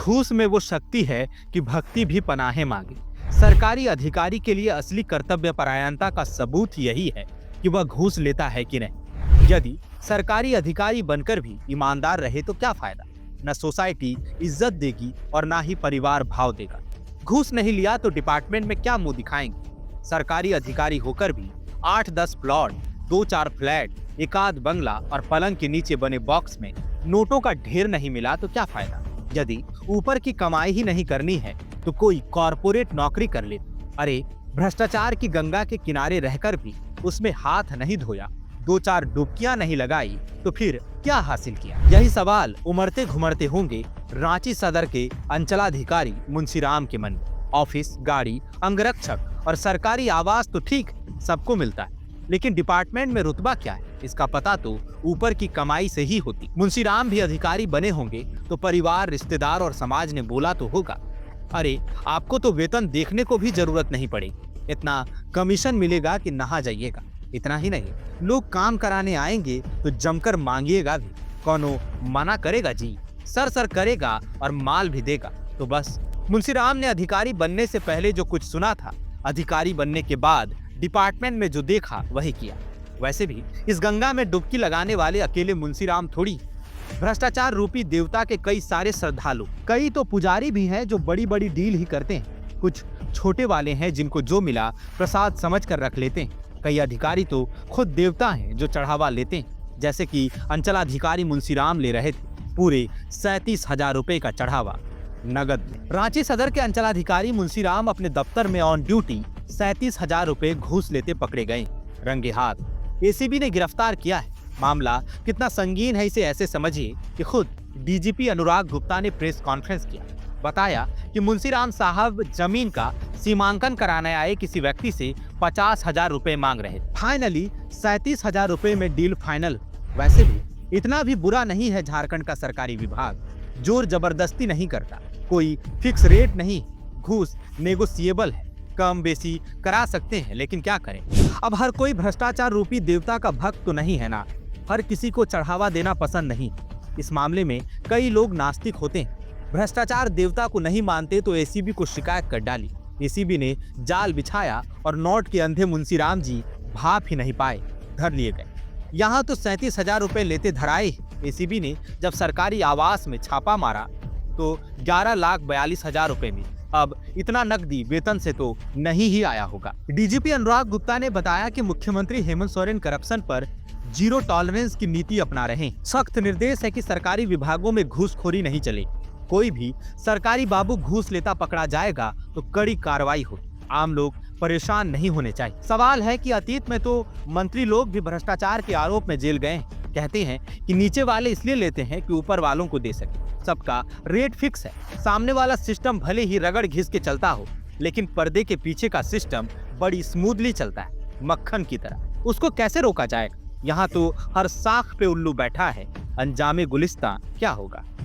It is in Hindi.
घूस में वो शक्ति है कि भक्ति भी पनाहे मांगे। सरकारी अधिकारी के लिए असली कर्तव्य परायणता का सबूत यही है कि वह घूस लेता है कि नहीं। यदि सरकारी अधिकारी बनकर भी ईमानदार रहे तो क्या फायदा। न सोसाइटी इज्जत देगी और ना ही परिवार भाव देगा। घूस नहीं लिया तो डिपार्टमेंट में क्या मुंह दिखाएंगे। सरकारी अधिकारी होकर भी 8-10 प्लॉट, 2-4 फ्लैट, एक आध बंगला और पलंग के नीचे बने बॉक्स में नोटों का ढेर नहीं मिला तो क्या फायदा। यदि ऊपर की कमाई ही नहीं करनी है तो कोई कॉर्पोरेट नौकरी कर ले। अरे भ्रष्टाचार की गंगा के किनारे रहकर भी उसमें हाथ नहीं धोया, 2-4 डुबकियां नहीं लगाई तो फिर क्या हासिल किया। यही सवाल उमड़ते घुमड़ते होंगे रांची सदर के अंचलाधिकारी मुंशीराम के मन में। ऑफिस, गाड़ी, अंगरक्षक और सरकारी आवास तो ठीक सबको मिलता है, लेकिन डिपार्टमेंट में रुतबा क्या है इसका पता तो ऊपर की कमाई से ही होती। मुंशीराम भी अधिकारी बने होंगे तो परिवार, रिश्तेदार और समाज ने बोला तो होगा, अरे आपको तो वेतन देखने को भी जरूरत नहीं पड़ेगी, इतना कमीशन मिलेगा कि नहा जाइएगा। इतना ही नहीं, लोग काम कराने आएंगे तो जमकर मांगिएगा भी, कौनो मना करेगा जी, सर करेगा और माल भी देगा। तो बस मुंशीराम ने अधिकारी बनने से पहले जो कुछ सुना था, अधिकारी बनने के बाद डिपार्टमेंट में जो देखा वही किया। वैसे भी इस गंगा में डुबकी लगाने वाले अकेले मुंशीराम थोड़ी, भ्रष्टाचार रूपी देवता के कई सारे श्रद्धालु, कई तो पुजारी भी हैं जो बड़ी बड़ी डील ही करते हैं। कुछ छोटे वाले हैं जिनको जो मिला प्रसाद समझ कर रख लेते हैं। कई अधिकारी तो खुद देवता हैं जो चढ़ावा लेते हैं, जैसे कि अंचलाधिकारी मुंशीराम ले रहे थे पूरे 37,000 रुपए का चढ़ावा नगद में। रांची सदर के अंचलाधिकारी मुंशीराम अपने दफ्तर में ऑन ड्यूटी 37,000 रुपए घूस लेते पकड़े गए रंगे हाथ। एसीबी ने गिरफ्तार किया है। मामला कितना संगीन है इसे ऐसे समझिए कि खुद डीजीपी अनुराग गुप्ता ने प्रेस कॉन्फ्रेंस किया। बताया कि मुंशीराम साहब जमीन का सीमांकन कराने आए किसी व्यक्ति से 50,000 रुपए मांग रहे। फाइनली 37,000 रुपए में डील फाइनल। वैसे भी इतना भी बुरा नहीं है झारखंड का सरकारी विभाग, जोर जबरदस्ती नहीं करता, कोई फिक्स रेट नहीं, घूस नेगोशिएबल है, कम बेसी करा सकते हैं। लेकिन क्या करें, अब हर कोई भ्रष्टाचार रूपी देवता का भक्त तो नहीं है ना, हर किसी को चढ़ावा देना पसंद नहीं। इस मामले में कई लोग नास्तिक होते हैं, भ्रष्टाचार देवता को नहीं मानते तो एसीबी को शिकायत कर डाली। एसीबी ने जाल बिछाया और नोट के अंधे मुंशीराम जी भाप ही नहीं पाए, धर लिए गए। यहाँ तो 37,000 रुपए लेते धराए। एसीबी ने जब सरकारी आवास में छापा मारा तो 11,42,000 रुपए में। अब इतना नकदी वेतन से तो नहीं ही आया होगा। डीजीपी अनुराग गुप्ता ने बताया कि मुख्यमंत्री हेमंत सोरेन करप्शन पर जीरो टॉलरेंस की नीति अपना रहे हैं। सख्त निर्देश है कि सरकारी विभागों में घूसखोरी नहीं चले। कोई भी सरकारी बाबू घूस लेता पकड़ा जाएगा तो कड़ी कार्रवाई हो। आम लोग परेशान नहीं होने चाहिए। सवाल है कि अतीत में तो मंत्री लोग भी भ्रष्टाचार के आरोप में जेल गए। कहते हैं कि नीचे वाले इसलिए लेते हैं कि ऊपर वालों को दे सके। सबका रेट फिक्स है, सामने वाला सिस्टम भले ही रगड़ घिस के चलता हो, लेकिन पर्दे के पीछे का सिस्टम बड़ी स्मूथली चलता है, मक्खन की तरह। उसको कैसे रोका जाएगा। यहाँ तो हर साख पे उल्लू बैठा है, अंजामे गुलिस्तां क्या होगा।